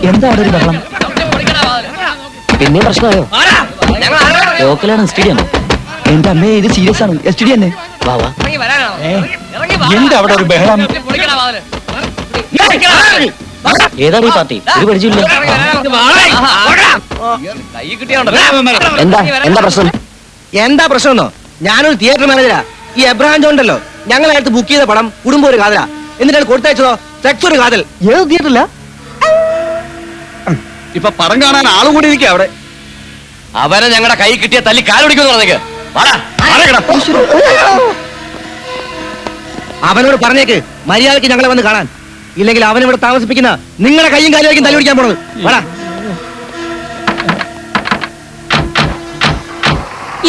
എന്താ അവിടെ ഒരു ബഹളം? പിന്നെ പ്രശ്നമായോ? ലോക്കലാണ് സ്റ്റേഡിയം. എന്റെ അമ്മേ, ഇത് സീരിയസ് ആണ്. എസ്റ്റിഡി തന്നെ. വാ വാ. എന്താ അവിടെ ഒരു ബഹളം? ഏതാണ് ഈ പാർട്ടി? ഒരു പരിചയമില്ല. എന്താ എന്താ പ്രശ്നം? എന്താ പ്രശ്നമെന്നോ? ഞാനൊരു തിയേറ്റർ മാനേജരാ. ഈ എബ്രഹാം ജോൺ ഉണ്ടല്ലോ, ഞങ്ങളടുത്ത് ബുക്ക് ചെയ്ത പടം കുടുംബം ഒരു കാതലാ. എന്നിട്ടാണ് കൊടുത്തയച്ചതോ സെക്സ് ഒരു കാതൽ. ഏത് തിയേറ്ററില്ല? ഇപ്പൊ പടം കാണാൻ ആളും കൂടി ഇരിക്കുക അവിടെ. അവരെ ഞങ്ങളുടെ കൈ കിട്ടിയ തല്ലി കാലൊടിക്കുന്നു പറഞ്ഞേക്ക്. അവനോട് പറഞ്ഞേക്ക് മര്യാദക്ക് ഞങ്ങളെ വന്ന് കാണാൻ. ഇല്ലെങ്കിൽ അവനിവിടെ താമസിപ്പിക്കുന്ന നിങ്ങളുടെ കൈയും കാലുമായിരിക്കും തല്ലി പിടിക്കാൻ പോണത്. വാടാ.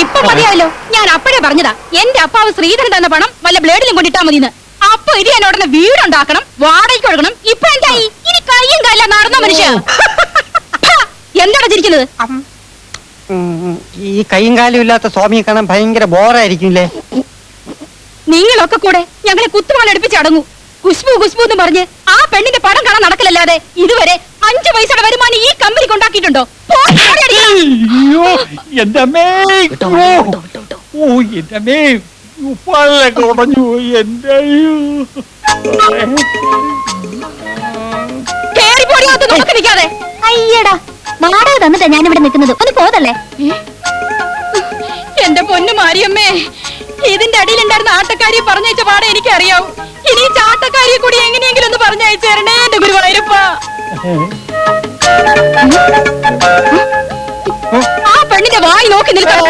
ഇപ്പൊ മതിയാവല്ലോ. ഞാൻ അപ്പഴേ പറഞ്ഞതാ, എന്റെ അപ്പാവ് ശ്രീധരൻ തന്ന പണം വല്ല ബ്ലേഡിലും കൊണ്ടിട്ടാ മതിന്ന്. അപ്പൊ ഇനി എന്നോടനെ വീടുണ്ടാക്കണം, വാടകയ്ക്ക് കൊടുക്കണം. ഇപ്പൊ എന്തായി? ഇനി കയ്യും കാലില്ല നടന്ന മനുഷ്യ. എന്താണ് ചിരിക്കുന്നത്? ഈ കൈയും കാലും ഇല്ലാത്ത സ്വാമിയെ കാണാൻ ഭയങ്കര ബോറായിരിക്കുംല്ലേ? നിങ്ങളൊക്കെ കൂടെ ഞങ്ങളെ കുത്തുവാൾ എടുപ്പിച്ചടങ്ങൂ. കുശ്ബു കുശ്ബു എന്ന് പറഞ്ഞ് ആ പെണ്ണിന്റെ പടം കാണാൻ നടക്കലല്ലാതെ ഇതുവരെ 5 പൈസയുടെ വരുമാനം ഈ കമ്പനി കൊണ്ടാക്കിയിട്ടുണ്ടോ? എന്റെ അമ്മേ, ഓ എന്റെ അമ്മേ, ഉപ്പാലൊക്കെ ഉടഞ്ഞു പോയി. എന്റെ കേറിപ്പോടിയാത്ത നോക്കി നിൽക്കാതെ. അയ്യടാ, വാടക തന്നിട്ടാ ഞാനിവിടെ നിൽക്കുന്നത്. ഒന്ന് പോതല്ലേ? എന്റെ പൊന്നു മാരിയമ്മേ, ഇതിന്റെ അടിയിലുണ്ടായിരുന്ന ആട്ടക്കാരിയെ പറഞ്ഞയച്ച പാടെ എനിക്കറിയാവും. ഇനി ചാട്ടക്കാരിയെ കൂടി എങ്ങനെയെങ്കിലും ഒന്ന് പറഞ്ഞയച്ചു തരണേ എന്റെ ഗുരുവായൂരപ്പ. ആ പെണ്ണിന്റെ വായി നോക്കി നിൽക്കാൻ